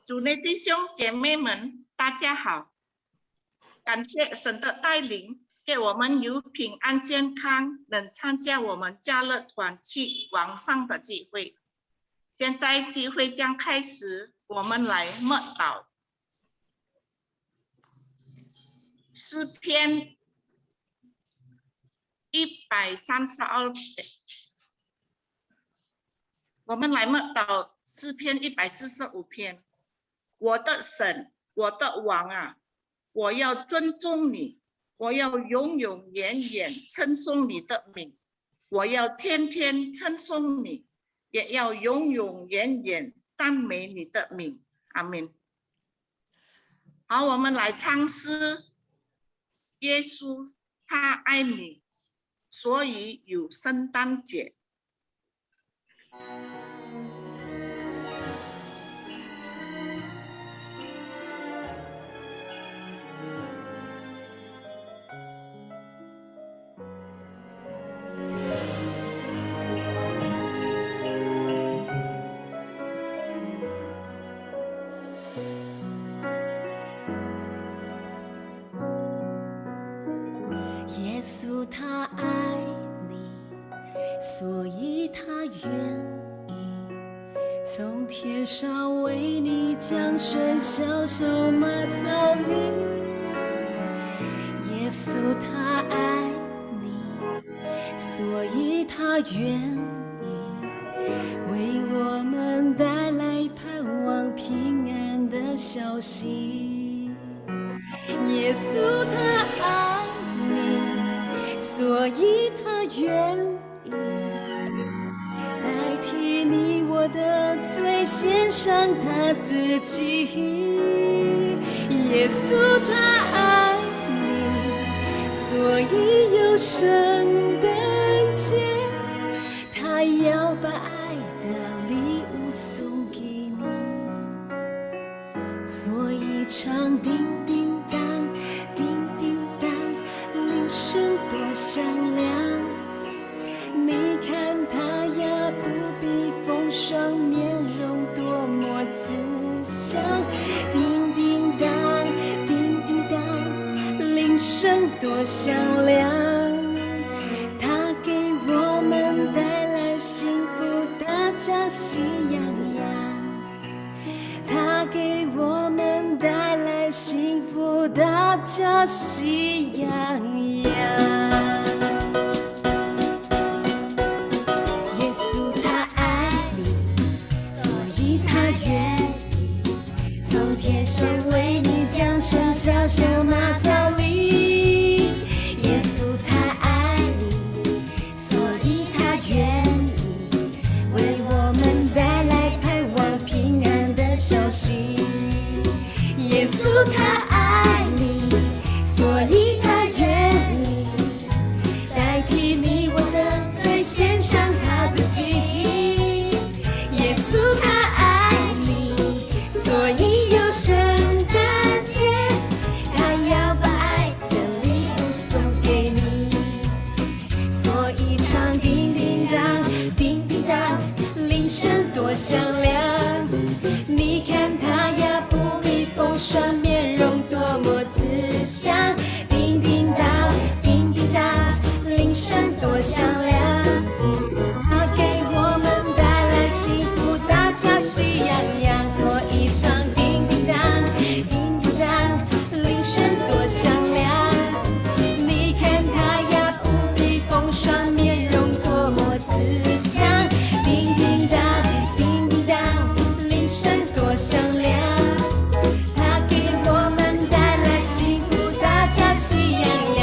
主内弟兄姐妹们，大家好！感谢神的带领，给我们有平安健康，能参加我们家乐团契网上的聚会。现在聚会将开始，我们来默祷。诗篇132篇，我们来默祷诗篇145篇。我的神，我的王啊，我要尊重你，我要永永远远称颂你的名，我要天天称颂你，也要永永远远赞美你的名。阿们。好，我们来唱诗。耶稣他爱你，所以有圣诞节。耶稣他爱你，所以他愿意从天上为你降生小小马槽里。耶稣他爱你，所以他愿意为我们带来盼望平安的消息。耶稣他爱你，所以他愿意代替你我的罪，献上他自己。耶稣他爱你，所以有圣诞节，他要把爱的礼物送给你，所以唱叮叮当，叮叮当，铃声多响亮。你看他呀，不必风霜，面容多么慈祥。叮叮当，叮叮当，铃声多响亮。他给我们带来幸福，大家喜洋洋。他给我们带来幸福，大家喜洋洋。天上为你降生小小马槽里，耶稣他爱你，所以他愿意为我们带来盼望平安的消息。耶稣他爱你，所以他愿意代替你我的罪，献上他自己。耶稣他爱你，所以圣诞节，他要把爱的礼物送给你，所以唱叮叮当，叮叮当，铃声多响亮。你看他呀，不必风霜，面容多么慈祥。叮叮当，叮叮当，铃声多响亮。他给我们带来幸福，大家喜洋洋，所以唱。多响亮！你看他呀，不必风霜，面容多么慈祥。叮叮当，叮叮当，铃声多响亮。他给我们带来幸福，大家喜洋洋。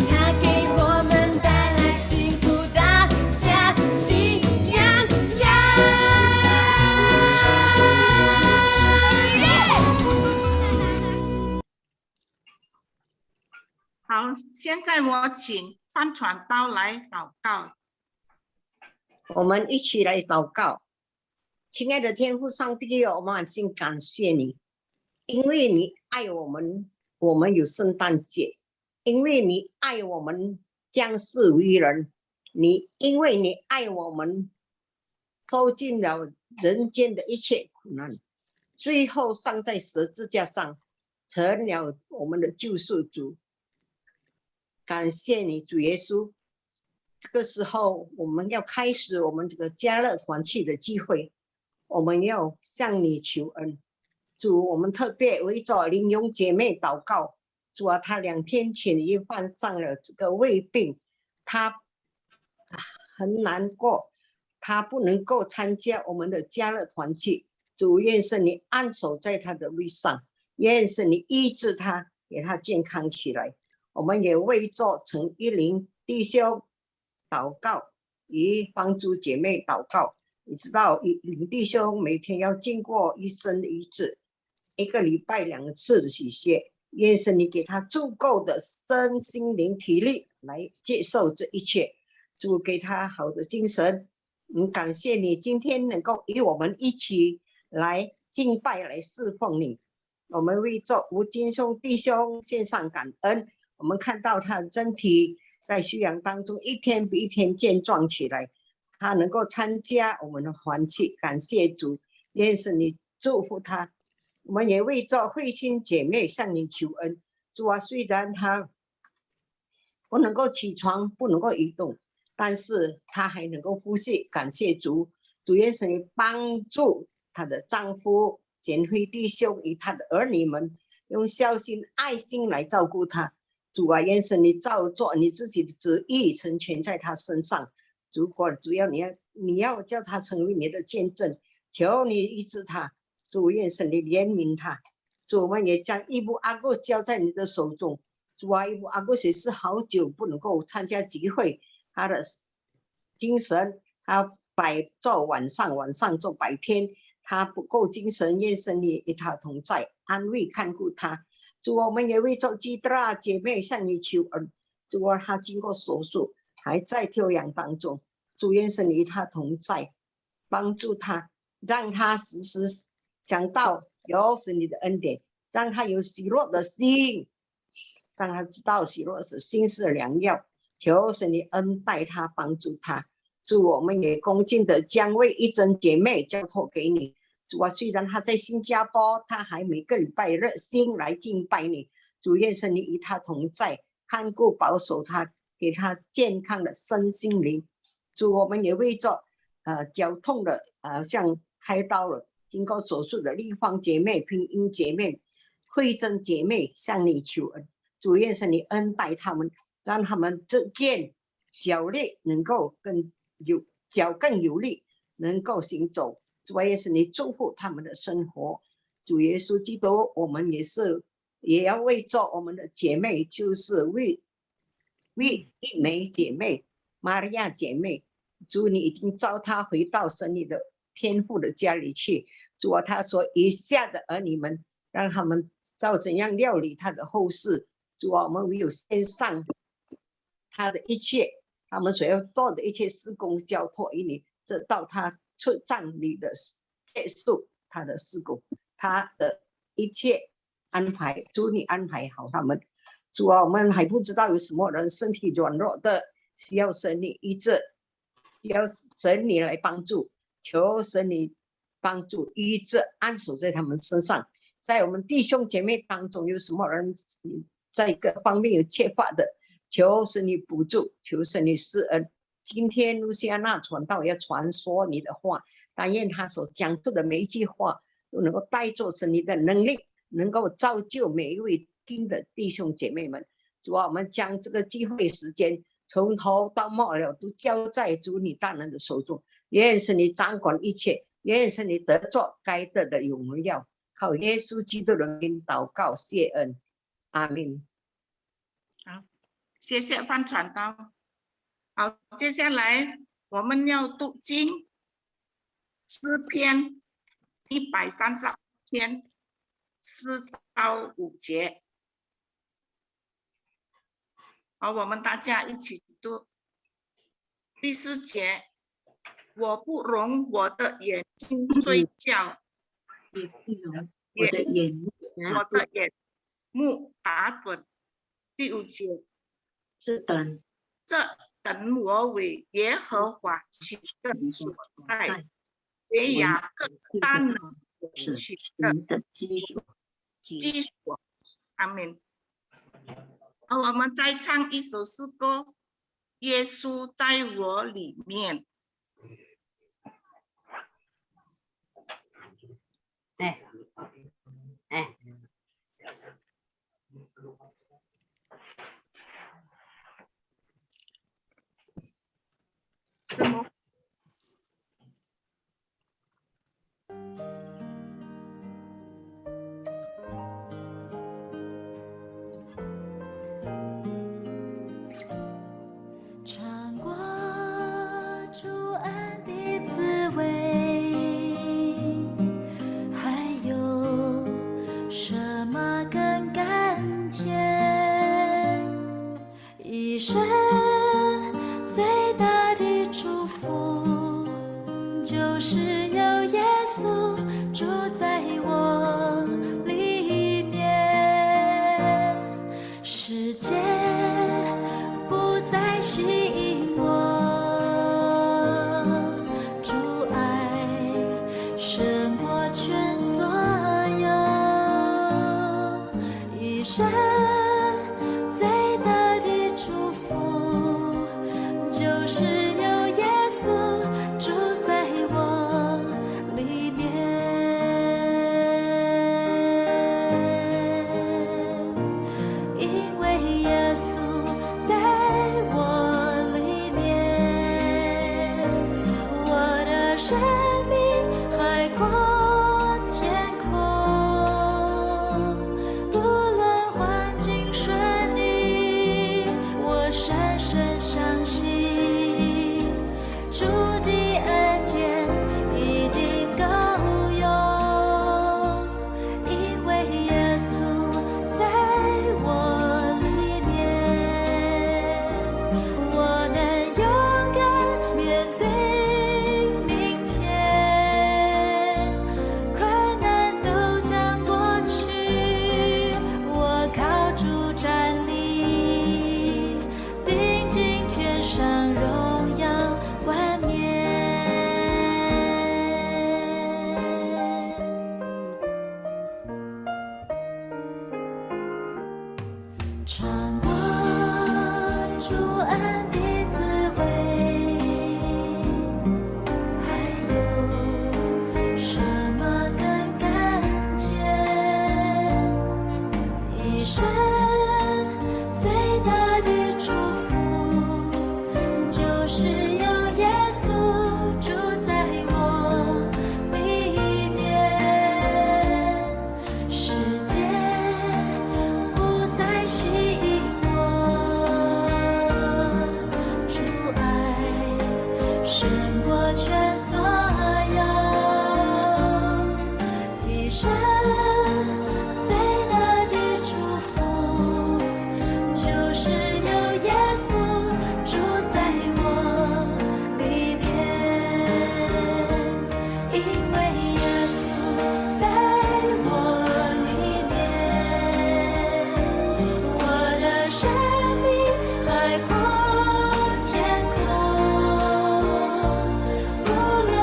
他给我们带来幸福，大家喜洋洋。好，现在我请范传道来祷告。我们一起来祷告。亲爱的天父上帝，我们很心感谢你，因为你爱我们，我们有圣诞节；因为你爱我们，降世为人；因为你爱我们，受尽了人间的一切苦难。最后上在十字架上，成了我们的救赎主。感谢你，主耶稣。这个时候，我们要开始我们这个加勒团契的机会，我们要向你求恩。主，我们特别为着林勇姐妹祷告。主啊，她2天前已经患上了这个胃病，她很难过，她不能够参加我们的加勒团契。主，愿是你按手在她的胃上，愿是你医治她，给她健康起来。我们也为着陈一林弟兄祷告，与帮助姐妹祷告。你知道林弟兄每天要经过医生的医治，1个礼拜2次的洗血，愿是你给他足够的身心灵体力来接受这一切。主，给他好的精神。感谢你今天能够与我们一起来敬拜，来侍奉你。我们为着吴金松弟兄献上感恩。我们看到他的身体在修养当中一天比一天健壮起来，他能够参加我们的团契，感谢主，愿是你祝福他。我们也为着慧心姐妹向你求恩。主啊，虽然他不能够起床，不能够移动，但是他还能够呼吸，感谢主。主，愿是你帮助她的丈夫简辉弟兄与他的儿女们，用孝心爱心来照顾他。主啊，愿是你照做你自己的旨意成全在他身上。主要你要叫他成为你的见证，求你医治他。主，愿是你怜悯他。主，我们也将义布阿哥交在你的手中。主啊，义布阿哥也是好久不能够参加集会，他的精神他摆做晚上，晚上做白天，他不够精神，愿是你与他同在，安慰看顾他。主，我们也为着基德拉姐妹向你求恩。主啊，她经过手术，还在调养当中。主，愿是你与她同在，帮助她，让她时时想到有是你的恩典，让她有喜乐的心，让她知道喜乐是心是良药。求是你恩待她，帮助她。主，我们也恭敬的将为一珍姐妹交托给你。主啊，虽然他在新加坡，他还每个礼拜热心来敬拜你。主，愿是你与他同在，看顾保守他，给他健康的身心灵。主，我们也为着脚痛的像开刀了，经过手术的丽芳姐妹、平英姐妹、慧珍姐妹向你求恩。主，愿是你恩待他们，让他们这件脚力能够脚更有力，能够行走。主，也是你祝福他们的生活。主耶稣基督，我们也要为着我们的姐妹，就是为一枚姐妹玛利亚姐妹。主，你已经召她回到神你的天父的家里去。主啊，他所余下的儿女们，让他们知道怎样料理他的后事。主啊，我们唯有献上他的一切，他们所要做的一切事工交托于你，直到他出葬礼的结束，他的事工，他的一切安排，主你安排好他们。主啊，我们还不知道有什么人身体软弱的，需要神你医治，需要神你来帮助，求神你帮助医治，安守在他们身上。在我们弟兄姐妹当中，有什么人在各方面有缺乏的，求神你补助，求神你施恩。今天路西安娜传道要传说你的话，但愿他所讲出的每一句话都能够带着神你的能力，能够造就每一位听的弟兄姐妹们。主啊，我们将这个机会时间从头到末了都交在主你大能的手中，愿是你掌管一切，愿是你得着该得的荣耀。靠耶稣基督的名祷告谢恩，阿们。好，谢谢范传道。好，接下来我们要读经诗篇132篇4到5节。好，我们大家一起读。第4节，我不容我的眼睛睡觉，我的眼目打盹。第5节，是的，这等我为耶和华起的所爱，为雅各单人是取神的基础。基础。阿门。我们再唱一首诗歌，《耶稣在我里面》。是吗？尝过主恩的滋味，还有什么更甘甜？一生最大的祝福，就是有耶稣住在我里面，世界不再吸引我，主爱胜过全所有，一生最大的祝福，就是有耶稣住在我里面，因为耶稣在我里面，我的生命海阔天空，不论环境顺利，我深深相信主的恩典一定够用，因为耶稣在我里面，我能勇敢面对明天，困难都将过去，我靠主站立，定睛天上荣耀冠冕。尝过主恩的滋味，还有什么更甘甜？一生最大的祝福，就是有耶稣住在我里面，世界不再吸引我，主爱胜过全所有，一生最大的祝福，就是有耶稣住在我里面，因为耶稣在我里面，我的生命海阔天空，不论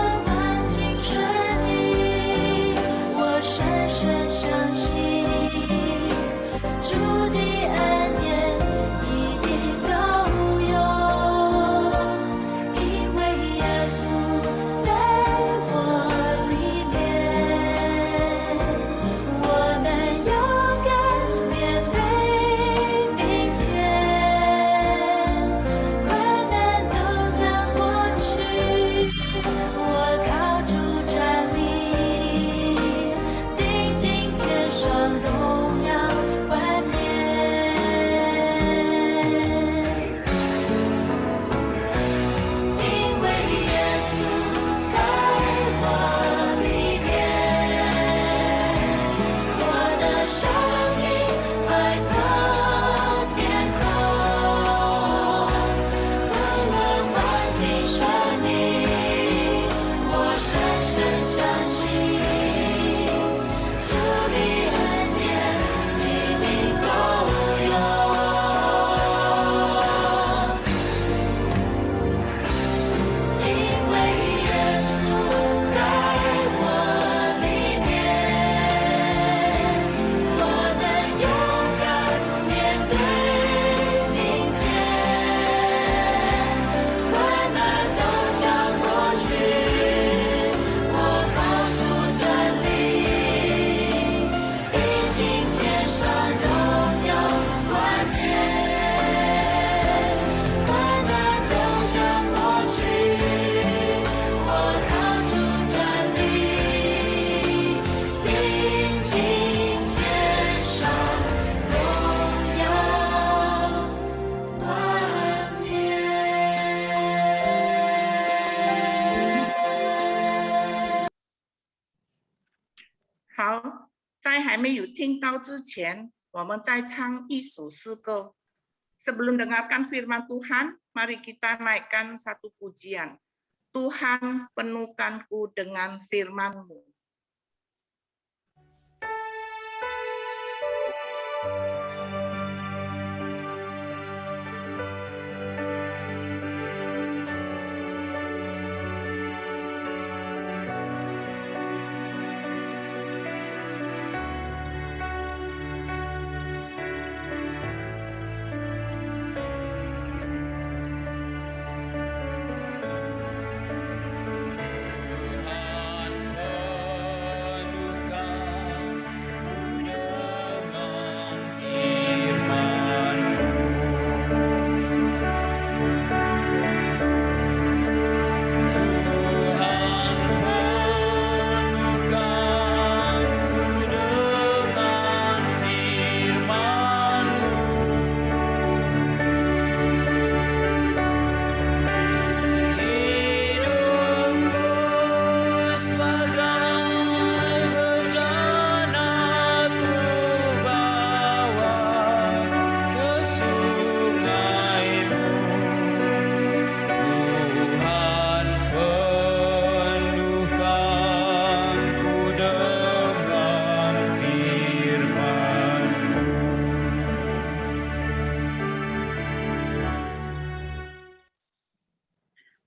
好，在还没有听到之前，我们再唱一首诗歌。Sebelum dengarkan firman Tuhan, mari kita naikkan satu pujian. Tuhan, penuhkanku dengan firman-Mu.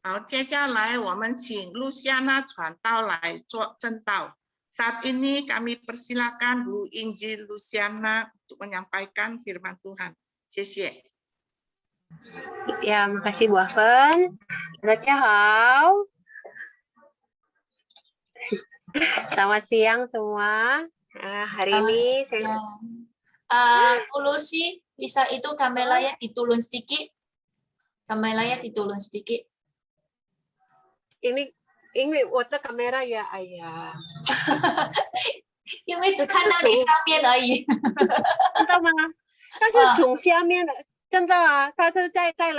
好，接下来我们请露西亚娜传道来做正道。Saat ini kami persilakan Bu Injil Luciana untuk menyampaikan firman Tuhan. 谢谢。 Ya, makasih Bu Afen. Hao. Selamat siang semua. Hari ini saya Bu Lucy, bisa itu kameranya ditulun sedikit. Kameranya ditulun sedikit. ini 我的 kamera ya ayah. 因为只看到你上面而已。知道吗？但是从下面的，真的啊，它是在它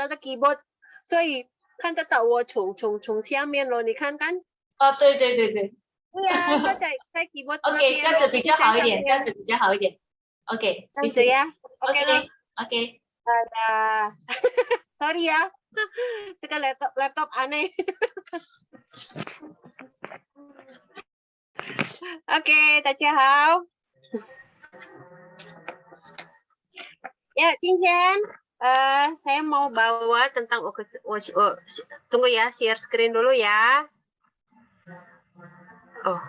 的 keyboard， 所以看得到我从下面咯，你看看。哦，对对对对。对呀，它在 keyboard 那 OK， 边。这样子比较好一点，这样子比较好一点。OK， 谢谢。呀。OK 了。OK。Sorry ya，这个 laptop aneh。OK， 大家好。Ya, 今天saya mau bawa tentang tunggu ya, share screen dulu ya. Oh.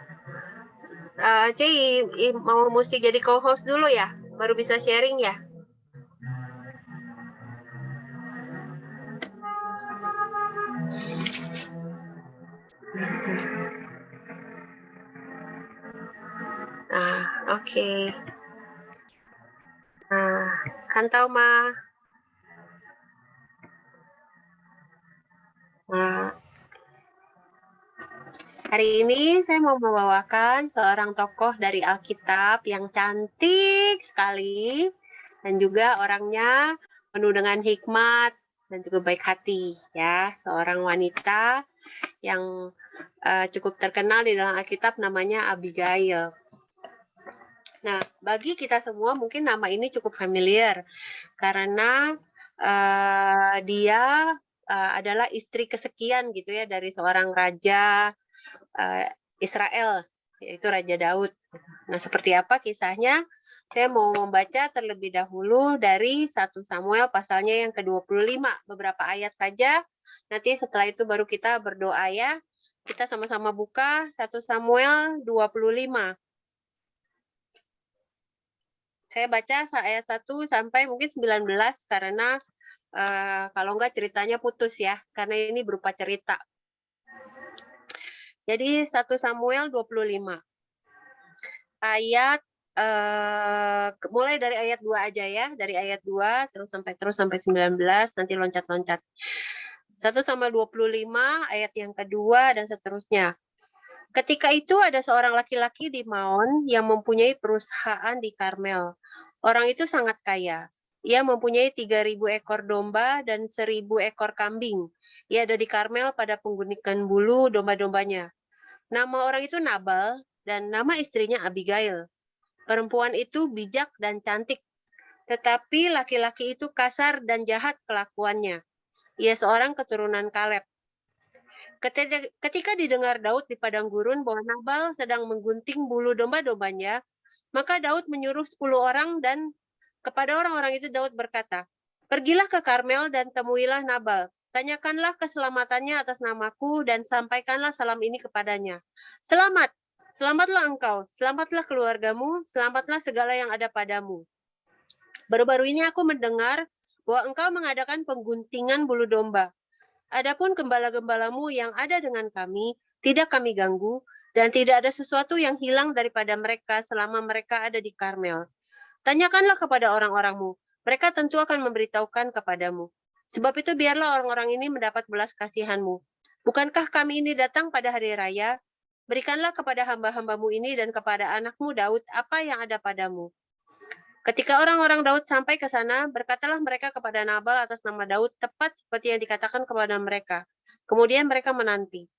Jadi mau mesti jadi co-host dulu ya, baru bisa sharing ya. Oke. Kantau ma. Hari ini saya mau membawakan seorang tokoh dari Alkitab yang cantik sekali dan juga orangnya penuh dengan hikmat dan juga baik hati ya, seorang wanita yang cukup terkenal di dalam Alkitab namanya Abigail. Nah, bagi kita semua mungkin nama ini cukup familiar karena dia adalah istri kesekian gitu ya dari seorang raja Israel, yaitu Raja Daud. Nah, seperti apa kisahnya? Saya mau membaca terlebih dahulu dari 1 Samuel pasalnya yang ke-25, beberapa ayat saja. Nanti setelah itu baru kita berdoa ya. Kita sama-sama buka 1 Samuel 25. Saya baca ayat 1 sampai mungkin 19 karena kalau enggak ceritanya putus ya, karena ini berupa cerita. Jadi 1 Samuel 25. Ayat mulai dari ayat 2 aja ya, dari ayat 2 terus sampai 19 nanti loncat-loncat. 1 Samuel 25 ayat yang kedua dan seterusnya. Ketika itu ada seorang laki-laki di Maon yang mempunyai perusahaan di Karmel. Orang itu sangat kaya. Ia mempunyai 3.000 ekor domba dan 1.000 ekor kambing. Ia ada di Karmel pada penggunikan bulu domba-dombanya. Nama orang itu Nabal, dan nama istrinya Abigail. Perempuan itu bijak dan cantik, tetapi laki-laki itu kasar dan jahat kelakuannya. Ia seorang keturunan Kaleb. Ketika didengar Daud di padang gurun bahwa Nabal sedang menggunting bulu domba-dombanya, maka Daud menyuruh 10 orang dan kepada orang-orang itu Daud berkata, "Pergilah ke Karmel dan temuilah Nabal. Tanyakanlah keselamatannya atas namaku dan sampaikanlah salam ini kepadanya. Selamat, selamatlah engkau, selamatlah keluargamu, selamatlah segala yang ada padamu. Baru-baru ini aku mendengar bahwa engkau mengadakan pengguntingan bulu domba. Adapun gembala-gembalamu yang ada dengan kami, tidak kami ganggu, dan tidak ada sesuatu yang hilang daripada mereka selama mereka ada di Karmel. Tanyakanlah kepada orang-orangmu, mereka tentu akan memberitahukan kepadamu. Sebab itu biarlah orang-orang ini mendapat belas kasihanmu. Bukankah kami ini datang pada hari raya? Berikanlah kepada hamba-hambamu ini dan kepada anakmu Daud apa yang ada padamu." Ketika orang-orang Daud sampai ke sana, berkatalah mereka kepada Nabal atas nama Daud tepat seperti yang dikatakan kepada mereka. Kemudian mereka menanti.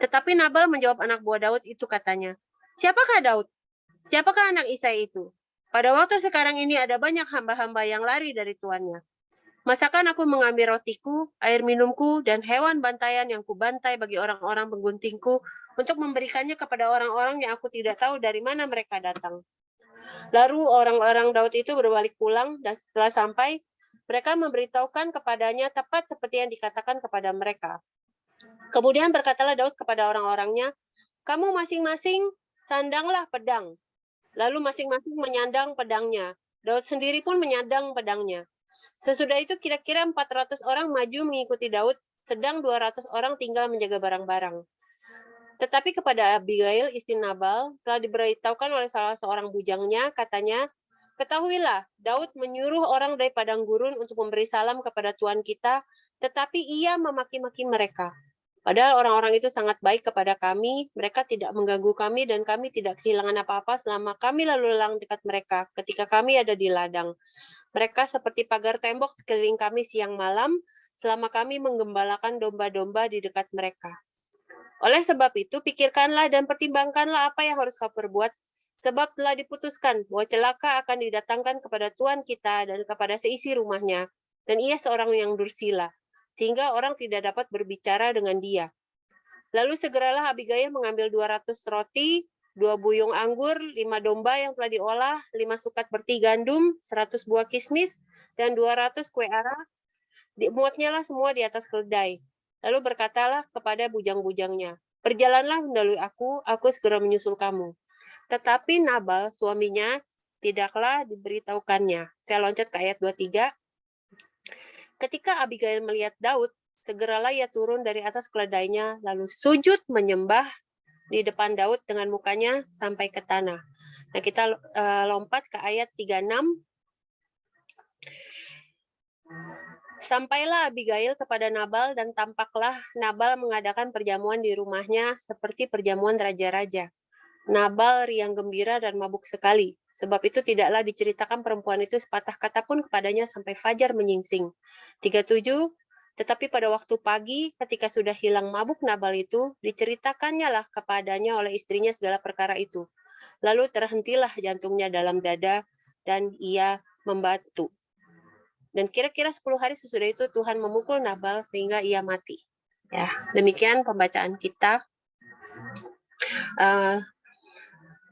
Tetapi Nabal menjawab anak buah Daud itu, katanya, "Siapakah Daud? Siapakah anak Isai itu? Pada waktu sekarang ini ada banyak hamba-hamba yang lari dari tuannya. Masakan aku mengambil rotiku, air minumku, dan hewan bantaian yang kubantai bagi orang-orang pengguntingku untuk memberikannya kepada orang-orang yang aku tidak tahu dari mana mereka datang." Lalu orang-orang Daud itu berbalik pulang, dan setelah sampai, mereka memberitahukan kepadanya tepat seperti yang dikatakan kepada mereka. Kemudian berkatalah Daud kepada orang-orangnya, "Kamu masing-masing sandanglah pedang." Lalu masing-masing menyandang pedangnya. Daud sendiri pun menyandang pedangnya. Sesudah itu kira-kira 400 orang maju mengikuti Daud, sedang 200 orang tinggal menjaga barang-barang. Tetapi kepada Abigail, istri Nabal, telah diberitahukan oleh salah seorang bujangnya, katanya, "Ketahuilah, Daud menyuruh orang dari padang gurun untuk memberi salam kepada Tuhan kita, tetapi ia memaki-maki mereka. Padahal orang-orang itu sangat baik kepada kami, mereka tidak mengganggu kami, dan kami tidak kehilangan apa-apa selama kami lalu lalang dekat mereka ketika kami ada di ladang. Mereka seperti pagar tembok sekeliling kami siang malam, selama kami menggembalakan domba-domba di dekat mereka. Oleh sebab itu, pikirkanlah dan pertimbangkanlah apa yang harus kau perbuat, sebab telah diputuskan bahwa celaka akan didatangkan kepada Tuhan kita dan kepada seisi rumahnya, dan ia seorang yang dursila, sehingga orang tidak dapat berbicara dengan dia. Lalu segeralah Abigail mengambil 200 roti, 2 buyung anggur, 5 domba yang telah diolah, 5 sukat berti gandum, 100 buah kismis, dan 200 kue ara. Dimuatnya lah semua di atas keledai. Lalu berkatalah kepada bujang-bujangnya, "Berjalanlah mendahului aku segera menyusul kamu." Tetapi Nabal, suaminya, tidaklah diberitahukannya. Saya loncat ke ayat 23. Ketika Abigail melihat Daud, segeralah ia turun dari atas keledainya, lalu sujud menyembah di depan Daud dengan mukanya sampai ke tanah. Nah, kita lompat ke ayat 36. Sampailah Abigail kepada Nabal, dan tampaklah Nabal mengadakan perjamuan di rumahnya seperti perjamuan raja-raja. Nabal riang gembira dan mabuk sekali. Sebab itu tidaklah diceritakan perempuan itu sepatah kata pun kepadanya sampai fajar menyingsing. 37. Tetapi pada waktu pagi, ketika sudah hilang mabuk Nabal itu, diceritakannya lah kepadanya oleh istrinya segala perkara itu. Lalu terhentilah jantungnya dalam dada, dan ia membatu. Dan kira-kira 10 hari sesudah itu Tuhan memukul Nabal sehingga ia mati. Ya, demikian pembacaan kita.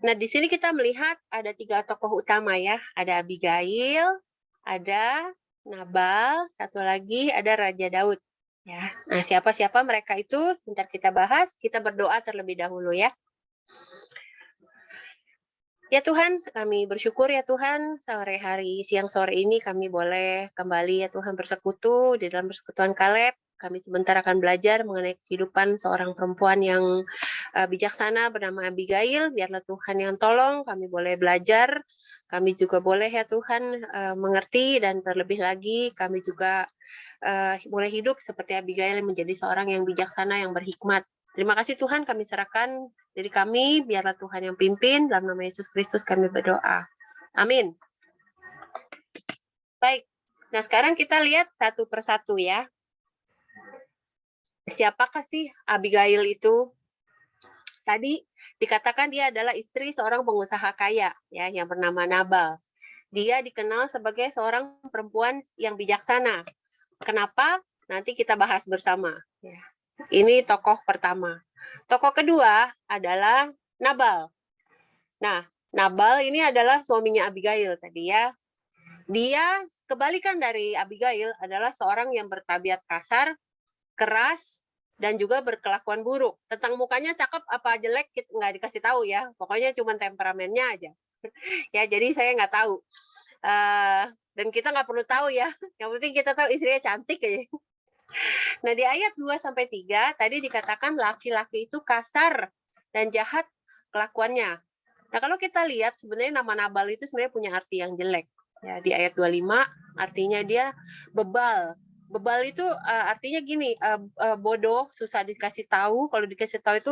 Nah, di sini kita melihat ada 3 tokoh utama ya. Ada Abigail, ada Nabal, satu lagi ada Raja Daud. Ya, nah siapa-siapa mereka itu sebentar kita bahas. Kita berdoa terlebih dahulu ya. Ya Tuhan, kami bersyukur ya Tuhan, siang sore ini kami boleh kembali ya Tuhan bersekutu di dalam persekutuan Kaleb. Kami sebentar akan belajar mengenai kehidupan seorang perempuan yang bijaksana bernama Abigail. Biarlah Tuhan yang tolong, kami boleh belajar, kami juga boleh ya Tuhan mengerti, dan terlebih lagi kami juga boleh hidup seperti Abigail menjadi seorang yang bijaksana, yang berhikmat. Terima kasih Tuhan, kami serahkan diri kami, biarlah Tuhan yang pimpin, dalam nama Yesus Kristus kami berdoa. Amin. Baik, nah sekarang kita lihat satu persatu ya. Siapakah sih Abigail itu? tadi dikatakan dia adalah istri seorang pengusaha kaya ya yang bernama Nabal. Dia dikenal sebagai seorang perempuan yang bijaksana. Kenapa? Nanti kita bahas bersama. Ya. Ini tokoh pertama. Tokoh kedua adalah Nabal. Nah, Nabal ini adalah suaminya Abigail tadi ya. Dia kebalikan dari Abigail adalah seorang yang bertabiat kasar, keras, dan juga berkelakuan buruk. Tentang mukanya cakep apa jelek nggak dikasih tahu ya. Pokoknya cuma temperamennya aja. Ya, jadi saya nggak tahu. Dan kita nggak perlu tahu ya. Yang penting kita tahu istrinya cantik aja. Nah, di ayat 2-3 tadi dikatakan laki-laki itu kasar dan jahat kelakuannya. Nah, kalau kita lihat sebenarnya nama Nabal itu sebenarnya punya arti yang jelek. Ya, di ayat 25 artinya dia bebal. Bebal itu artinya gini, bodoh, susah dikasih tahu. Kalau dikasih tahu itu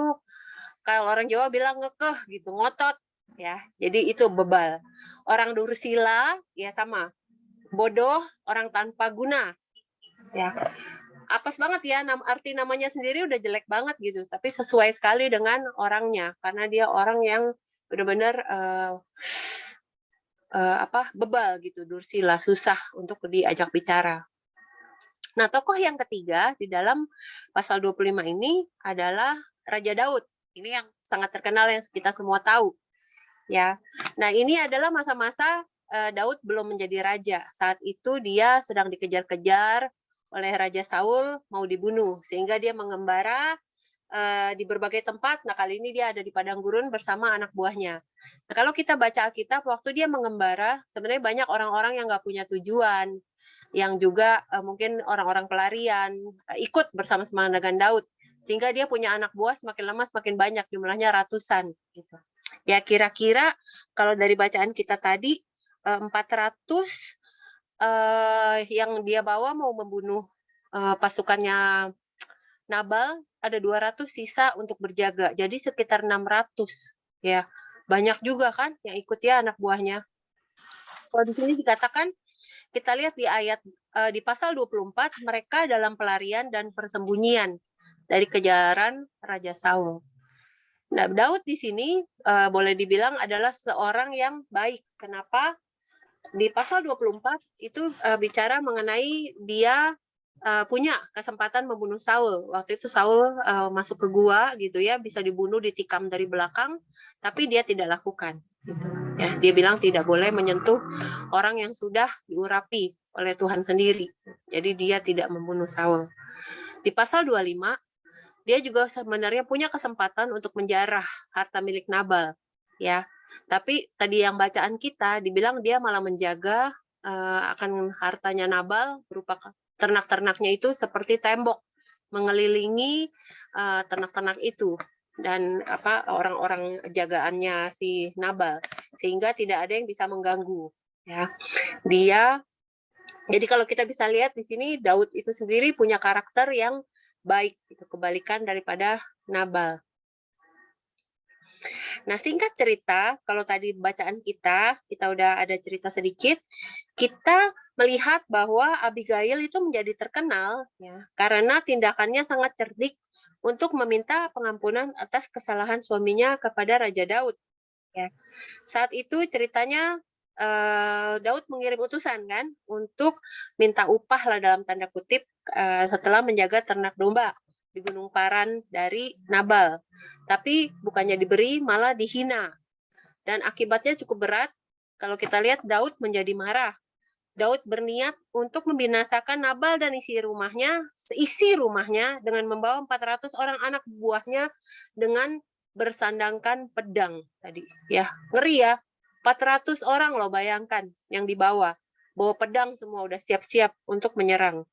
kalau orang Jawa bilang ngekeh gitu, ngotot ya. Jadi itu bebal. Orang dursila ya sama. Bodoh, orang tanpa guna. Ya. Apes banget ya, arti namanya sendiri udah jelek banget gitu, tapi sesuai sekali dengan orangnya karena dia orang yang benar-benar bebal gitu, dursila, susah untuk diajak bicara. Nah, tokoh yang ketiga di dalam pasal 25 ini adalah Raja Daud. Ini yang sangat terkenal yang kita semua tahu. Ya. Nah, ini adalah masa-masa Daud belum menjadi raja. Saat itu dia sedang dikejar-kejar oleh Raja Saul, mau dibunuh, sehingga dia mengembara di berbagai tempat. Nah, kali ini dia ada di padang gurun bersama anak buahnya. Nah, kalau kita baca Alkitab, waktu dia mengembara, sebenarnya banyak orang-orang yang nggak punya tujuan, yang juga mungkin orang-orang pelarian, ikut bersama-sama dengan Daud, sehingga dia punya anak buah semakin lama semakin banyak, jumlahnya ratusan. Gitu. Ya, kira-kira kalau dari bacaan kita tadi, 400 yang dia bawa mau membunuh pasukannya Nabal, ada 200 sisa untuk berjaga. Jadi sekitar 600 ya. Banyak juga kan yang ikut ya anak buahnya. Kalau di sini dikatakan, kita lihat di ayat di pasal 24, mereka dalam pelarian dan persembunyian dari kejaran Raja Saul. Nah, Daud di sini boleh dibilang adalah seorang yang baik. Kenapa? Di pasal 24 itu bicara mengenai dia punya kesempatan membunuh Saul. Waktu itu Saul masuk ke gua gitu ya, bisa dibunuh, ditikam dari belakang, tapi dia tidak lakukan. Gitu. Ya, dia bilang tidak boleh menyentuh orang yang sudah diurapi oleh Tuhan sendiri. Jadi dia tidak membunuh Saul. Di pasal 25 dia juga sebenarnya punya kesempatan untuk menjarah harta milik Nabal. Ya. Tapi tadi yang bacaan kita dibilang dia malah menjaga akan hartanya Nabal berupa ternak-ternaknya itu seperti tembok mengelilingi ternak-ternak itu dan orang-orang jagaannya si Nabal sehingga tidak ada yang bisa mengganggu. Ya, jadi kalau kita bisa lihat di sini Daud itu sendiri punya karakter yang baik, itu kebalikan daripada Nabal. Nah, singkat cerita, kalau tadi bacaan kita udah ada cerita sedikit, kita melihat bahwa Abigail itu menjadi terkenal ya karena tindakannya sangat cerdik untuk meminta pengampunan atas kesalahan suaminya kepada Raja Daud. Ya. Saat itu ceritanya Daud mengirim utusan kan untuk minta upah lah dalam tanda kutip setelah menjaga ternak domba di Gunung Paran dari Nabal. Tapi bukannya diberi, malah dihina. Dan akibatnya cukup berat. Kalau kita lihat Daud menjadi marah. Daud berniat untuk membinasakan Nabal dan isi rumahnya dengan membawa 400 orang anak buahnya dengan bersandangkan pedang tadi. Ya, ngeri ya. 400 orang loh, bayangkan yang dibawa. Bawa pedang semua, udah siap-siap untuk menyerang.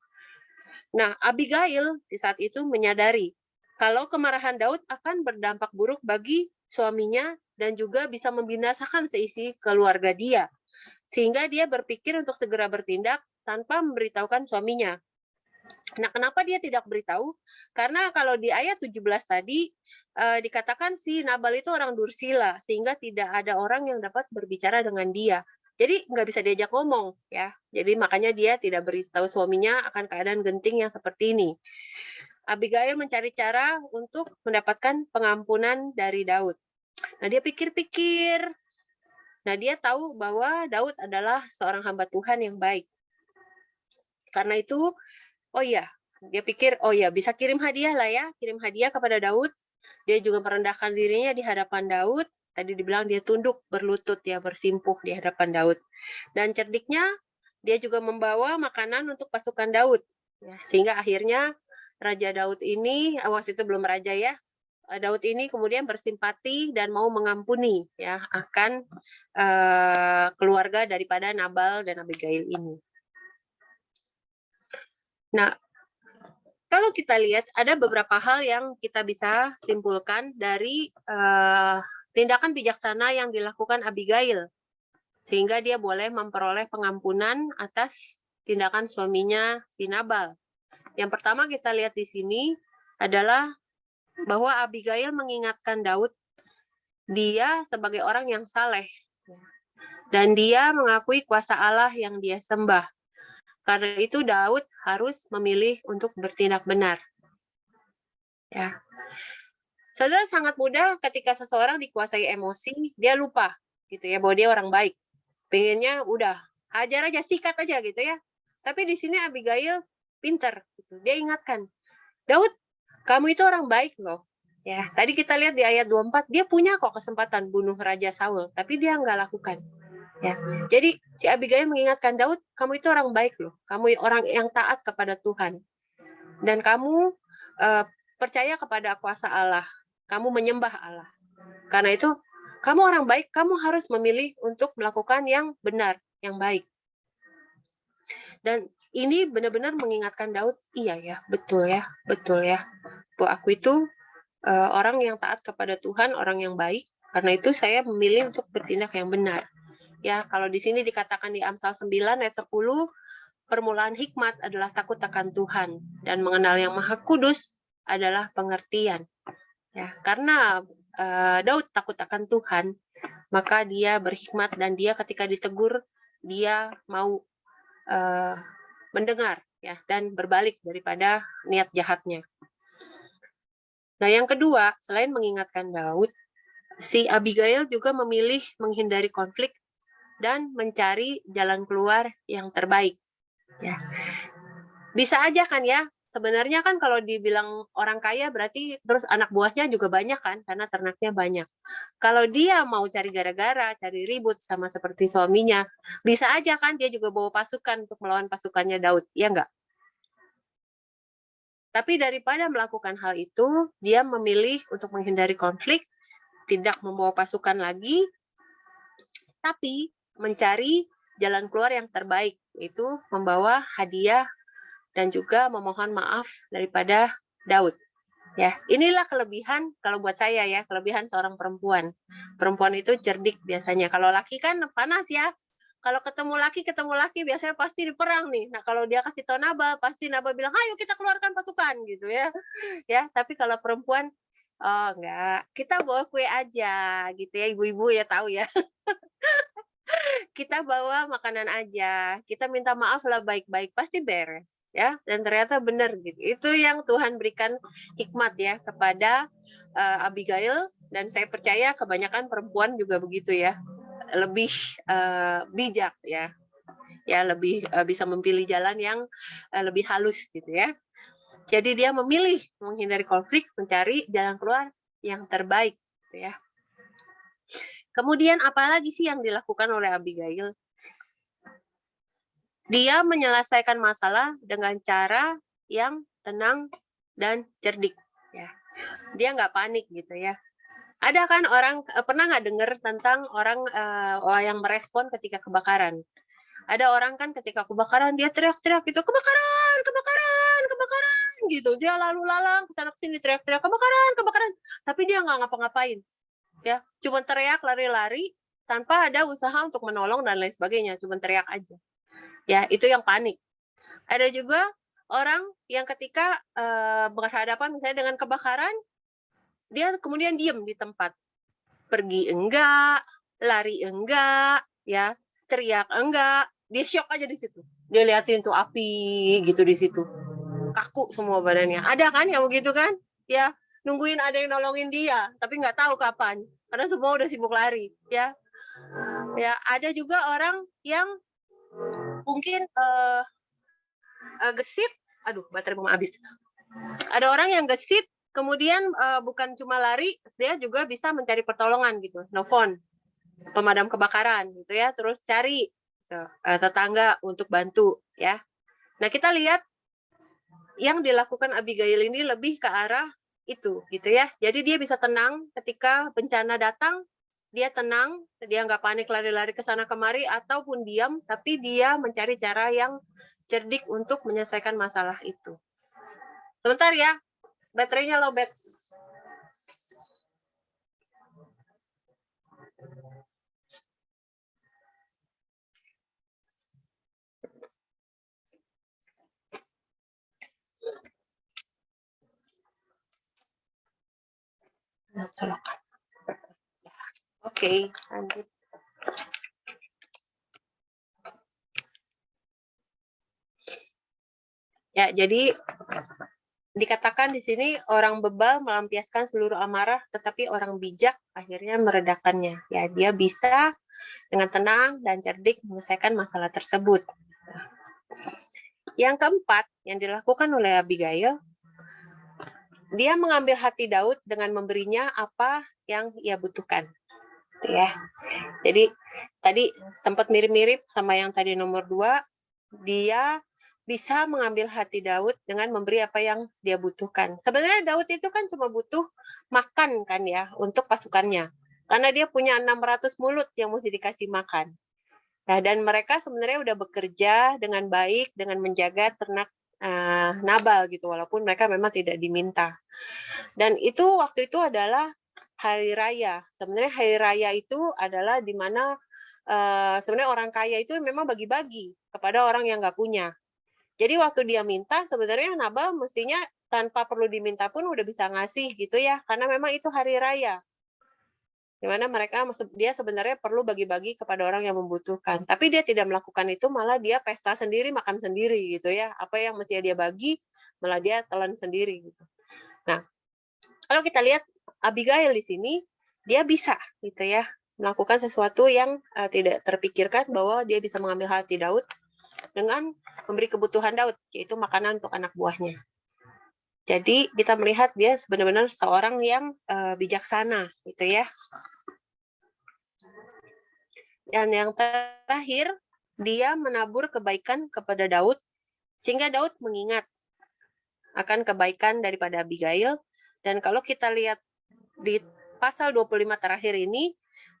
Nah, Abigail di saat itu menyadari kalau kemarahan Daud akan berdampak buruk bagi suaminya dan juga bisa membinasakan seisi keluarga dia. Sehingga dia berpikir untuk segera bertindak tanpa memberitahukan suaminya. Nah, kenapa dia tidak beritahu? Karena kalau di ayat 17 tadi dikatakan si Nabal itu orang dursila, sehingga tidak ada orang yang dapat berbicara dengan dia. Jadi nggak bisa diajak ngomong ya. Jadi makanya dia tidak beritahu suaminya akan keadaan genting yang seperti ini. Abigail mencari cara untuk mendapatkan pengampunan dari Daud. Nah, dia pikir-pikir. Nah, dia tahu bahwa Daud adalah seorang hamba Tuhan yang baik. Karena itu, oh iya, dia pikir, oh ya, bisa kirim hadiah lah ya, kirim hadiah kepada Daud. Dia juga merendahkan dirinya di hadapan Daud. Tadi dibilang dia tunduk, berlutut ya, bersimpuh di hadapan Daud. Dan cerdiknya, dia juga membawa makanan untuk pasukan Daud. Ya, sehingga akhirnya Raja Daud ini, waktu itu belum raja ya, Daud ini kemudian bersimpati dan mau mengampuni ya akan keluarga daripada Nabal dan Abigail ini. Nah, kalau kita lihat ada beberapa hal yang kita bisa simpulkan dari tindakan bijaksana yang dilakukan Abigail, sehingga dia boleh memperoleh pengampunan atas tindakan suaminya si Nabal. Yang pertama kita lihat di sini adalah bahwa Abigail mengingatkan Daud dia sebagai orang yang saleh dan dia mengakui kuasa Allah yang dia sembah. Karena itu Daud harus memilih untuk bertindak benar. Ya. Saudara, sangat mudah ketika seseorang dikuasai emosi, dia lupa gitu ya bahwa dia orang baik. Pengennya udah hajar aja, sikat aja gitu ya. Tapi di sini Abigail pinter gitu. Dia ingatkan, Daud, kamu itu orang baik loh. Ya, tadi kita lihat di ayat 24, dia punya kok kesempatan bunuh Raja Saul, tapi dia nggak lakukan. Ya, jadi si Abigail mengingatkan Daud, kamu itu orang baik loh, kamu orang yang taat kepada Tuhan, dan kamu percaya kepada kuasa Allah, kamu menyembah Allah. Karena itu kamu orang baik, kamu harus memilih untuk melakukan yang benar, yang baik. Dan ini benar-benar mengingatkan Daud, iya ya, betul ya, bahwa aku itu orang yang taat kepada Tuhan, orang yang baik. Karena itu saya memilih untuk bertindak yang benar. Ya, kalau di sini dikatakan di Amsal 9 ayat 10, permulaan hikmat adalah takut akan Tuhan dan mengenal yang Maha Kudus adalah pengertian. Ya, karena Daud takut akan Tuhan, maka dia berhikmat dan dia ketika ditegur dia mau mendengar ya dan berbalik daripada niat jahatnya. Nah, yang kedua, selain mengingatkan Daud, si Abigail juga memilih menghindari konflik dan mencari jalan keluar yang terbaik. Ya. Bisa aja kan ya, sebenarnya kan kalau dibilang orang kaya berarti terus anak buahnya juga banyak kan, karena ternaknya banyak. Kalau dia mau cari gara-gara, cari ribut sama seperti suaminya, bisa aja kan dia juga bawa pasukan untuk melawan pasukannya Daud, ya enggak? Tapi daripada melakukan hal itu, dia memilih untuk menghindari konflik, tidak membawa pasukan lagi, tapi mencari jalan keluar yang terbaik, yaitu membawa hadiah dan juga memohon maaf daripada Daud. Ya, inilah kelebihan kalau buat saya ya, kelebihan seorang perempuan. Perempuan itu cerdik biasanya. Kalau laki kan panas ya. Kalau ketemu laki biasanya pasti diperang nih. Nah, kalau dia kasih tahu Nabal, pasti Nabal bilang, "Ayo kita keluarkan pasukan," gitu ya. Ya, tapi kalau perempuan, oh enggak, kita bawa kue aja gitu ya, ibu-ibu ya tahu ya. Kita bawa makanan aja, kita minta maaf lah baik-baik, pasti beres ya. Dan ternyata benar gitu. Itu yang Tuhan berikan hikmat ya kepada Abigail, dan saya percaya kebanyakan perempuan juga begitu ya, lebih bijak ya, lebih bisa memilih jalan yang lebih halus gitu ya. Jadi dia memilih menghindari konflik, mencari jalan keluar yang terbaik gitu ya. Kemudian apalagi sih yang dilakukan oleh Abigail? Dia menyelesaikan masalah dengan cara yang tenang dan cerdik. Ya. Dia nggak panik gitu ya. Ada kan orang, pernah nggak dengar tentang orang yang merespon ketika kebakaran? Ada orang kan ketika kebakaran dia teriak-teriak gitu, kebakaran, kebakaran, kebakaran gitu. Dia lalu lalang kesana kesini teriak-teriak kebakaran. Tapi dia nggak ngapa-ngapain. Ya, cuma teriak lari-lari tanpa ada usaha untuk menolong dan lain sebagainya, cuma teriak aja. Ya, itu yang panik. Ada juga orang yang ketika berhadapan misalnya dengan kebakaran, dia kemudian diam di tempat. Pergi enggak, lari enggak, ya, teriak enggak, dia shock aja di situ. Dia liatin tuh api gitu di situ. kaku semua badannya. Ada kan yang begitu kan? Ya, nungguin ada yang nolongin dia, tapi nggak tahu kapan, karena semua udah sibuk lari, ya. Ya, ada juga orang yang mungkin gesit, aduh baterai mau habis. Ada orang yang gesit, kemudian bukan cuma lari, dia juga bisa mencari pertolongan gitu, nelfon pemadam kebakaran gitu ya, terus cari tetangga untuk bantu ya. Nah, kita lihat yang dilakukan Abigail ini lebih ke arah itu gitu ya. Jadi dia bisa tenang ketika bencana datang, dia tenang, dia nggak panik lari-lari ke sana kemari ataupun diam, tapi dia mencari cara yang cerdik untuk menyelesaikan masalah itu. Sebentar ya, baterainya lowbat. Oke, lanjut. Ya, jadi dikatakan di sini orang bebal melampiaskan seluruh amarah, tetapi orang bijak akhirnya meredakannya. Ya, dia bisa dengan tenang dan cerdik menyelesaikan masalah tersebut. Yang keempat yang dilakukan oleh Abigail, dia mengambil hati Daud dengan memberinya apa yang ia butuhkan. Ya, jadi tadi sempat mirip-mirip sama yang tadi nomor 2, dia bisa mengambil hati Daud dengan memberi apa yang dia butuhkan. Sebenarnya Daud itu kan cuma butuh makan kan ya untuk pasukannya. Karena dia punya 600 mulut yang mesti dikasih makan. Nah, dan mereka sebenarnya udah bekerja dengan baik dengan menjaga ternak Nabal gitu, walaupun mereka memang tidak diminta. Dan itu waktu itu adalah hari raya. Sebenarnya hari raya itu adalah di mana sebenarnya orang kaya itu memang bagi-bagi kepada orang yang nggak punya. Jadi waktu dia minta, sebenarnya Nabal mestinya tanpa perlu diminta pun udah bisa ngasih gitu ya, karena memang itu hari raya. Di mana dia sebenarnya perlu bagi-bagi kepada orang yang membutuhkan. Tapi dia tidak melakukan itu, malah dia pesta sendiri, makan sendiri gitu ya. Apa yang mestinya dia bagi, malah dia telan sendiri gitu. Nah, kalau kita lihat Abigail di sini, dia bisa gitu ya melakukan sesuatu yang tidak terpikirkan, bahwa dia bisa mengambil hati Daud dengan memberi kebutuhan Daud, yaitu makanan untuk anak buahnya. Jadi kita melihat dia benar-benar seorang yang bijaksana gitu ya. Dan yang terakhir, dia menabur kebaikan kepada Daud, sehingga Daud mengingat akan kebaikan daripada Abigail. Dan kalau kita lihat di pasal 25 terakhir ini,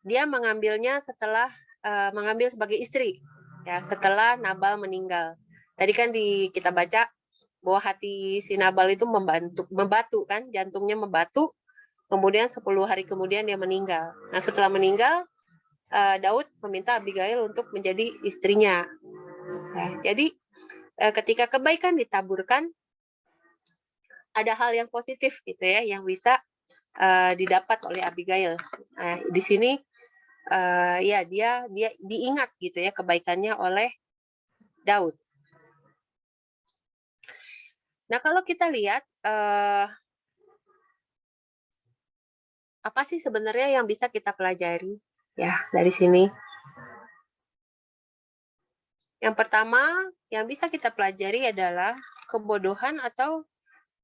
dia mengambilnya setelah mengambil sebagai istri, ya, setelah Nabal meninggal. Tadi kan kita baca bahwa hati si Nabal itu membatu kan, jantungnya membatu, kemudian 10 hari kemudian dia meninggal. Nah, setelah meninggal, Daud meminta Abigail untuk menjadi istrinya. Ya, jadi ketika kebaikan ditaburkan, ada hal yang positif gitu ya, yang bisa didapat oleh Abigail. Di sini ya dia diingat gitu ya kebaikannya oleh Daud. Nah, kalau kita lihat apa sih sebenarnya yang bisa kita pelajari ya dari sini? Yang pertama yang bisa kita pelajari adalah kebodohan atau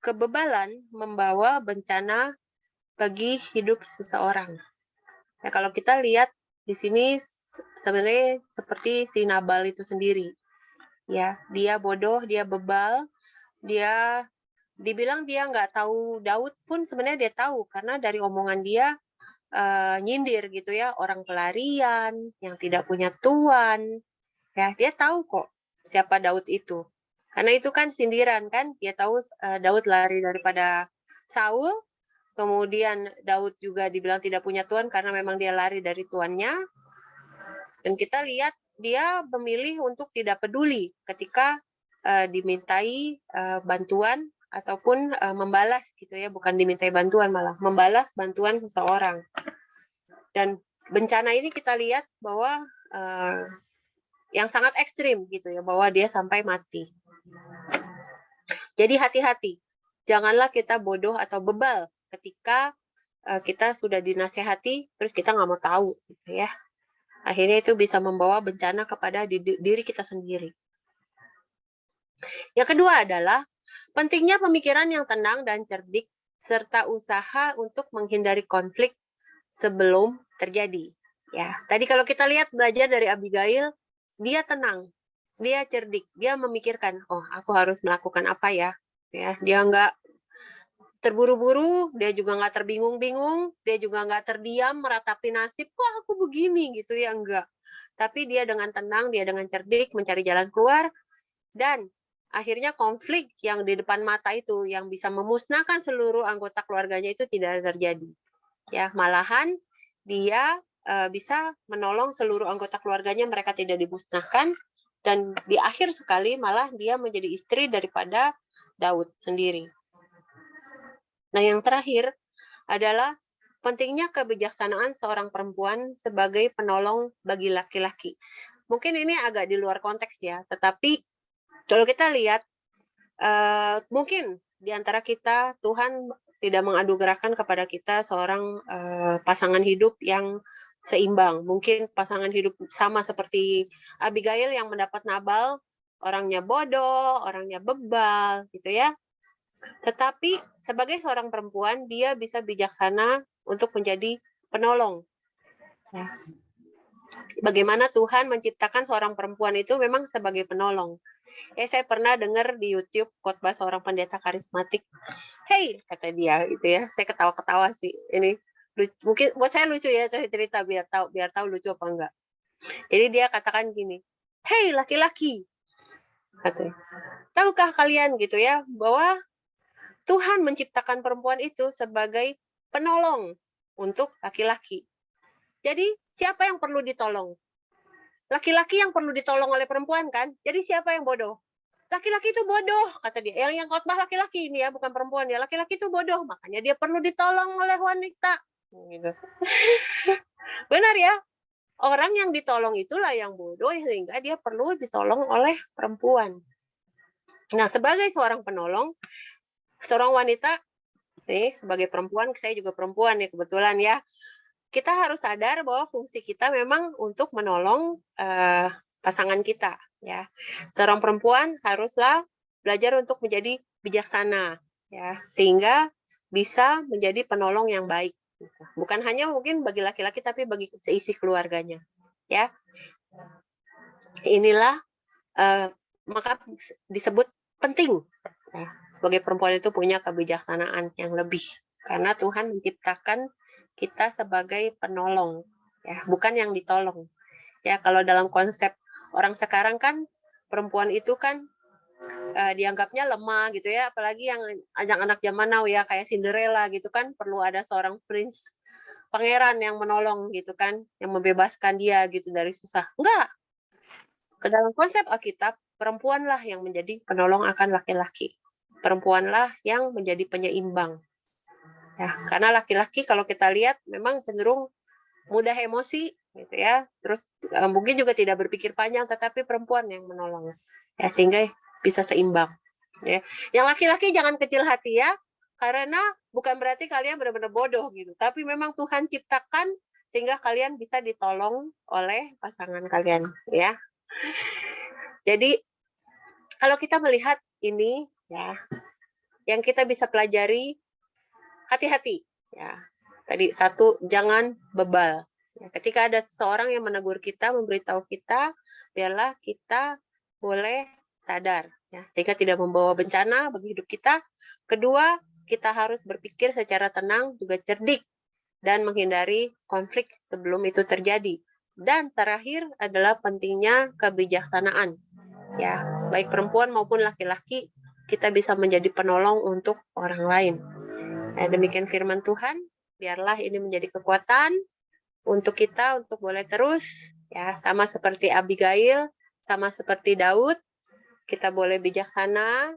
kebebalan membawa bencana bagi hidup seseorang. Ya, kalau kita lihat di sini sebenarnya seperti si Nabal itu sendiri. Ya, dia bodoh, dia bebal, dia dibilang dia nggak tahu Daud pun sebenarnya dia tahu, karena dari omongan dia nyindir gitu ya, orang pelarian yang tidak punya tuan. Ya, dia tahu kok siapa Daud itu. Karena itu kan sindiran kan, dia tahu Daud lari daripada Saul, kemudian Daud juga dibilang tidak punya tuan karena memang dia lari dari tuannya. Dan kita lihat dia memilih untuk tidak peduli ketika dimintai bantuan ataupun membalas gitu ya, bukan dimintai bantuan, malah membalas bantuan seseorang. Dan bencana ini kita lihat bahwa yang sangat ekstrim gitu ya, bahwa dia sampai mati. Jadi hati-hati, janganlah kita bodoh atau bebal ketika kita sudah dinasehati, terus kita nggak mau tahu, gitu ya. Akhirnya itu bisa membawa bencana kepada diri kita sendiri. Yang kedua adalah pentingnya pemikiran yang tenang dan cerdik, serta usaha untuk menghindari konflik sebelum terjadi. Ya, tadi kalau kita lihat belajar dari Abigail, dia tenang, dia cerdik, dia memikirkan, oh aku harus melakukan apa ya? Ya, dia nggak terburu-buru, dia juga nggak terbingung-bingung, dia juga nggak terdiam meratapi nasib, kok aku begini gitu ya, enggak. Tapi dia dengan tenang, dia dengan cerdik mencari jalan keluar, dan akhirnya konflik yang di depan mata itu yang bisa memusnahkan seluruh anggota keluarganya itu tidak terjadi. Ya, malahan dia bisa menolong seluruh anggota keluarganya, mereka tidak dimusnahkan, dan di akhir sekali malah dia menjadi istri daripada Daud sendiri. Nah, yang terakhir adalah pentingnya kebijaksanaan seorang perempuan sebagai penolong bagi laki-laki. Mungkin ini agak di luar konteks ya, tetapi kalau kita lihat, mungkin di antara kita Tuhan tidak menganugerahkan kepada kita seorang pasangan hidup yang seimbang. Mungkin pasangan hidup sama seperti Abigail yang mendapat Nabal, orangnya bodoh, orangnya bebal, gitu ya. Tetapi sebagai seorang perempuan, dia bisa bijaksana untuk menjadi penolong. Ya. Bagaimana Tuhan menciptakan seorang perempuan itu memang sebagai penolong. Saya pernah dengar di YouTube khotbah seorang pendeta karismatik. Hey, kata dia gitu ya. Saya ketawa-ketawa sih. Ini mungkin buat saya lucu ya, saya cerita biar tahu lucu apa enggak. Jadi dia katakan gini, hey laki-laki, katanya, tahukah kalian gitu ya bahwa Tuhan menciptakan perempuan itu sebagai penolong untuk laki-laki. Jadi siapa yang perlu ditolong? Laki-laki yang perlu ditolong oleh perempuan kan? Jadi siapa yang bodoh? Laki-laki itu bodoh, kata dia. Yang khotbah laki-laki ini ya, bukan perempuan ya. Laki-laki itu bodoh, makanya dia perlu ditolong oleh wanita. Gitu. Benar ya? Orang yang ditolong itulah yang bodoh, sehingga dia perlu ditolong oleh perempuan. Nah, sebagai seorang penolong, seorang wanita, sebagai perempuan, saya juga perempuan ya kebetulan ya, kita harus sadar bahwa fungsi kita memang untuk menolong pasangan kita. Ya, seorang perempuan haruslah belajar untuk menjadi bijaksana, ya, sehingga bisa menjadi penolong yang baik. Bukan hanya mungkin bagi laki-laki, tapi bagi seisi keluarganya. Ya, inilah maka disebut penting. Ya, sebagai perempuan itu punya kebijaksanaan yang lebih, karena Tuhan menciptakan kita sebagai penolong, ya, bukan yang ditolong. Ya, kalau dalam konsep orang sekarang kan perempuan itu kan dianggapnya lemah gitu ya, apalagi yang anak-anak zaman now ya kayak Cinderella gitu kan, perlu ada seorang prince, pangeran yang menolong gitu kan, yang membebaskan dia gitu dari susah. Enggak. Dalam konsep Alkitab, perempuanlah yang menjadi penolong akan laki-laki. Perempuanlah yang menjadi penyeimbang. Ya, karena laki-laki kalau kita lihat memang cenderung mudah emosi gitu ya. Terus mungkin juga tidak berpikir panjang, tetapi perempuan yang menolong. Ya, sehingga bisa seimbang. Ya. Yang laki-laki jangan kecil hati ya. Karena bukan berarti kalian benar-benar bodoh gitu, tapi memang Tuhan ciptakan sehingga kalian bisa ditolong oleh pasangan kalian, ya. Jadi kalau kita melihat ini ya, yang kita bisa pelajari, hati-hati ya. Tadi satu, jangan bebal. Ya, ketika ada seseorang yang menegur kita, memberitahu kita, biarlah kita boleh sadar ya, sehingga tidak membawa bencana bagi hidup kita. Kedua, kita harus berpikir secara tenang, juga cerdik, dan menghindari konflik sebelum itu terjadi. Dan terakhir adalah pentingnya kebijaksanaan. Ya, baik perempuan maupun laki-laki, kita bisa menjadi penolong untuk orang lain. Nah, demikian firman Tuhan, biarlah ini menjadi kekuatan untuk kita untuk boleh terus ya, sama seperti Abigail, sama seperti Daud, kita boleh bijaksana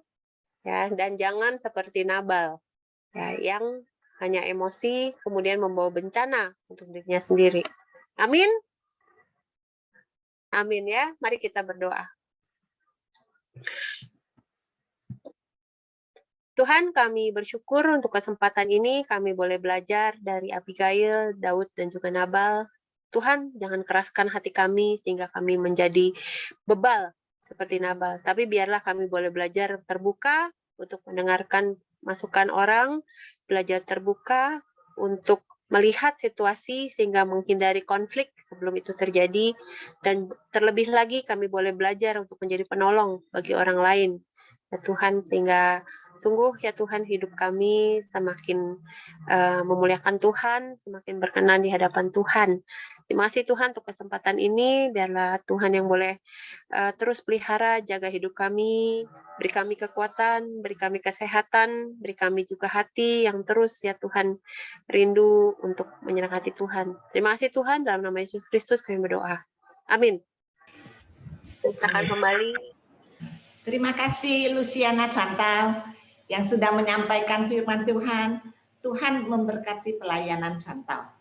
ya, dan jangan seperti Nabal ya, yang hanya emosi kemudian membawa bencana untuk dirinya sendiri. Amin. Amin ya. Mari kita berdoa. Tuhan, kami bersyukur untuk kesempatan ini. Kami boleh belajar dari Abigail, Daud, dan juga Nabal. Tuhan, jangan keraskan hati kami sehingga kami menjadi bebal seperti Nabal. Tapi biarlah kami boleh belajar terbuka untuk mendengarkan masukan orang, belajar terbuka untuk melihat situasi sehingga menghindari konflik sebelum itu terjadi, dan terlebih lagi kami boleh belajar untuk menjadi penolong bagi orang lain. Ya Tuhan, sehingga sungguh ya Tuhan hidup kami semakin memuliakan Tuhan, semakin berkenan di hadapan Tuhan. Terima kasih Tuhan untuk kesempatan ini, biarlah Tuhan yang boleh terus pelihara, jaga hidup kami, beri kami kekuatan, beri kami kesehatan, beri kami juga hati yang terus ya Tuhan rindu untuk menyerahkan hati Tuhan. Terima kasih Tuhan, dalam nama Yesus Kristus kami berdoa. Amin. Silakan kembali. Terima kasih Luciana Chantau yang sudah menyampaikan firman Tuhan. Tuhan memberkati pelayanan Chantau.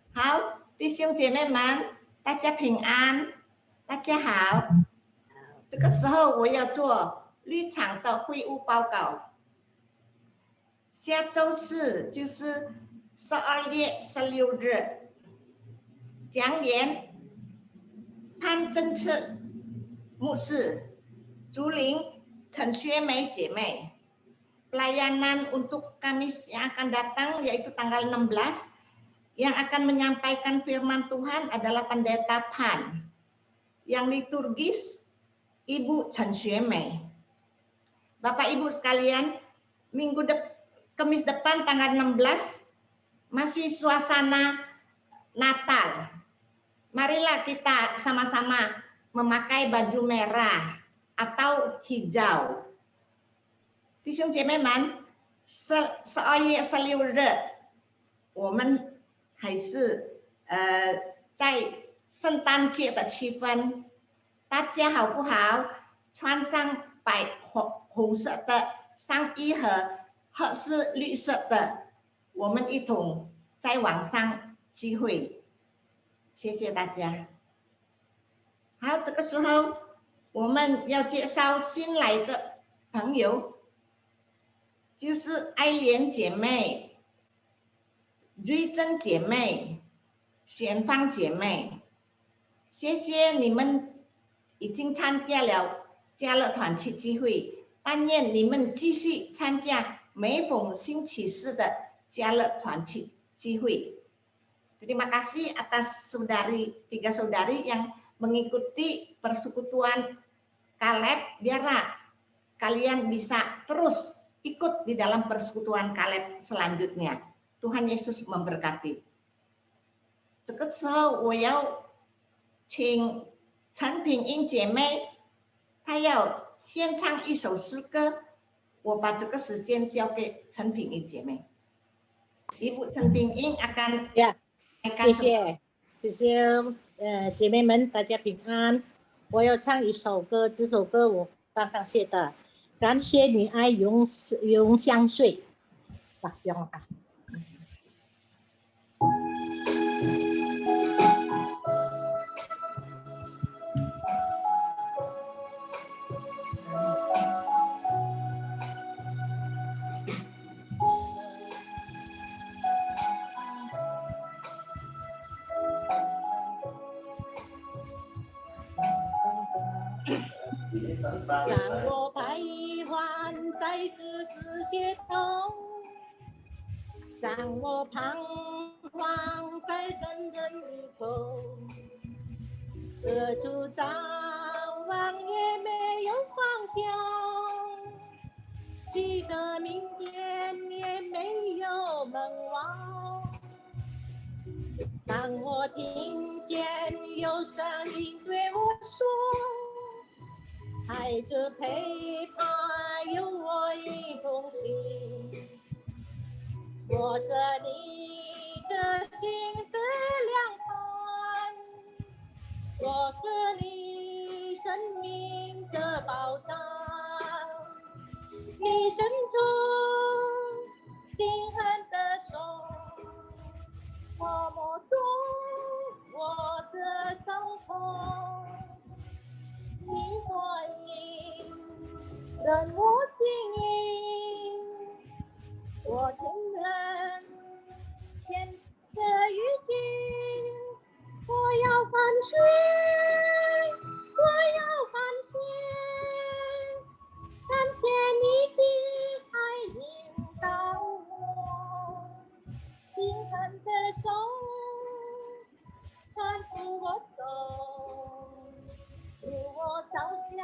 好，弟兄姐妹们，大家平安，大家好。这个时候我要做绿场的会务报告。下周四就是12月16日，讲员潘正策牧师，竹林陈学梅姐妹。Pelayanan untuk Kamis yang akan datang yaitu tanggal 16 yang akan menyampaikan firman Tuhan adalah Pendeta Pan. Yang liturgis Ibu Chen Xuemei. Bapak Ibu sekalian, Kamis depan tanggal 16 masih suasana Natal. Marilah kita sama-sama memakai baju merah atau hijau. 弟兄姐妹们，12月16日，我们还是在圣诞节的气氛，大家好不好？穿上红色的上衣和是绿色的，我们一同在网上聚会。谢谢大家。好，这个时候我们要介绍新来的朋友。 就是爱莲姐妹、瑞珍姐妹、玄芳姐妹，谢谢你们已经参加了家乐团契聚会，但愿你们继续参加每逢星期四的家乐团契聚会。Terima kasih atas tiga saudari yang mengikuti persekutuan Kaleb, biarlah kalian bisa terus ikut di dalam persekutuan Kaleb selanjutnya. Tuhan Yesus memberkati. 这个时候我要请陈品英姐妹，她要先唱一首诗歌，我把这个时间交给陈品英姐妹。Ibu陈品英 akan 谢谢姐妹们，大家平安。我要唱一首歌，这首歌我刚刚写的。 感谢你爱永相随，不用了。让我徘徊在这世界头，让我彷徨在人人路口，四处张望也没有方向，记得明天也没有门望。当我听见有声音对我说。 孩子陪伴有我一同行，我是你的心的良伴，我是你生命的保障。你伸出冰冷的手，我摸住我的伤痛。 你回应，让我心意。的手搀扶我走，领我走向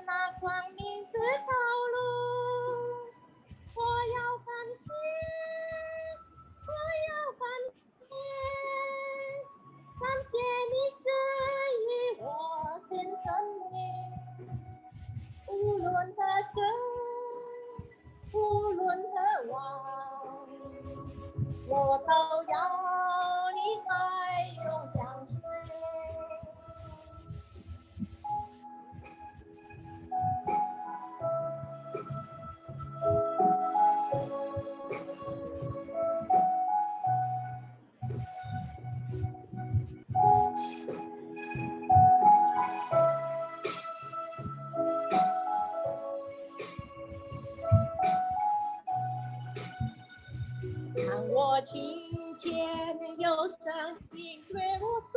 那光明的道路。我要感谢，我要感谢，感谢你赐予我新生命。无论何生，无论何往，我都要你爱永相随。当我听见有声音对我说，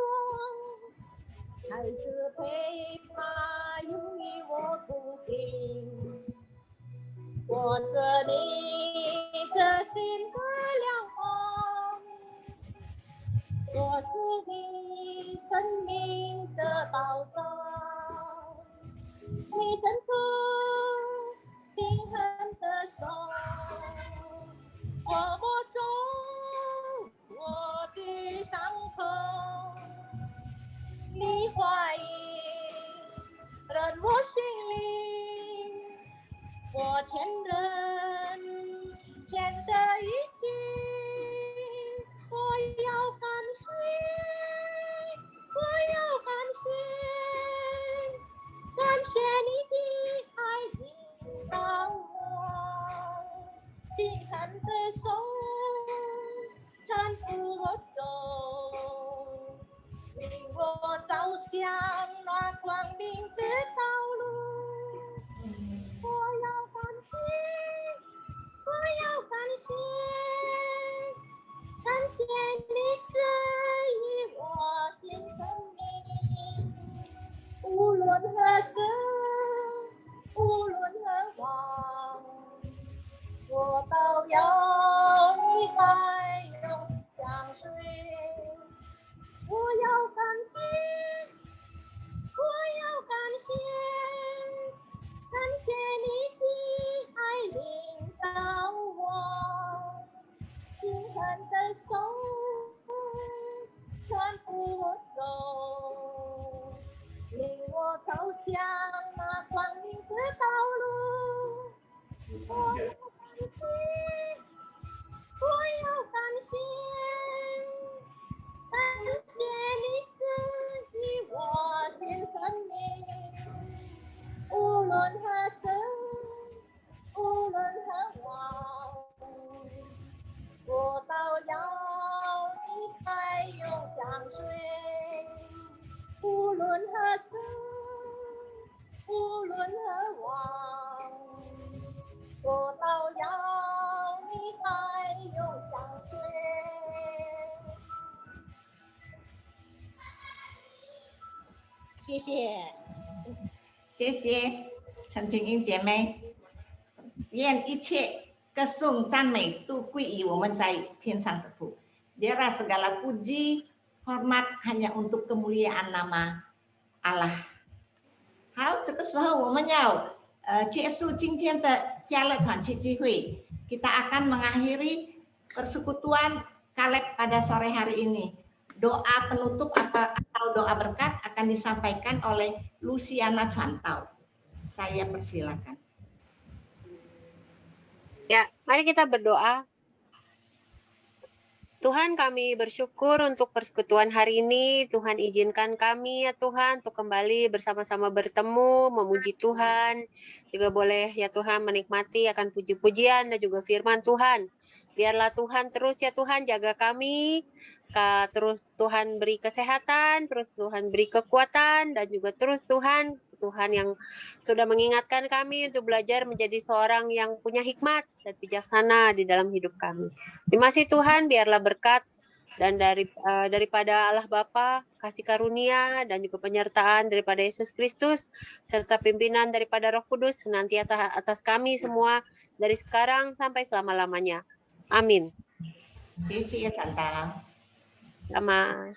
孩子陪他永与我同行，我这你的心的亮光，我是你生命的宝藏，你伸出平衡的手，抚摸中我的伤口，你怀疑了我心里，我牵人牵的一句，我要感谢，我要感谢，感谢你的爱引导我，平衡的手搀扶我走，领我走向那光明的道路。我要感谢，我要感谢，感谢你赐予我新生命。无论何生，无论何往，我都要你爱永相随。我要感谢，我要感谢，感谢你的爱领导我，平衡的手搀扶我走，领我走向那光明的道路。我要感谢，我要感谢，感谢你赐予我新生命。无论何生，无论何往，我都要你爱永相随。无论何生，无论何往，我都要你爱永相随。谢谢。谢谢陈平英姐妹，愿一切歌颂赞美都归于我们在天上的父。Biarlah segala puji, hormat hanya untuk kemuliaan nama Allah。好，这个时候我们要结束今天的家乐团契聚会， kita akan mengakhiri persekutuan Kaleb pada sore hari ini. Doa penutup atau doa berkat akan disampaikan oleh Luciana Chantau. Saya persilakan. Ya, mari kita berdoa. Tuhan, kami bersyukur untuk persekutuan hari ini. Tuhan izinkan kami ya Tuhan untuk kembali bersama-sama bertemu, memuji Tuhan. Juga boleh ya Tuhan menikmati akan puji-pujian dan juga firman Tuhan. Biarlah Tuhan terus ya Tuhan jaga kami, terus Tuhan beri kesehatan, terus Tuhan beri kekuatan, dan juga terus Tuhan yang sudah mengingatkan kami untuk belajar menjadi seorang yang punya hikmat dan bijaksana di dalam hidup kami. Terima kasih Tuhan, biarlah berkat dan daripada Allah Bapa, kasih karunia dan juga penyertaan daripada Yesus Kristus serta pimpinan daripada Roh Kudus senantiasa atas kami semua dari sekarang sampai selama-lamanya. Amin. 谢谢Chantal。Sama.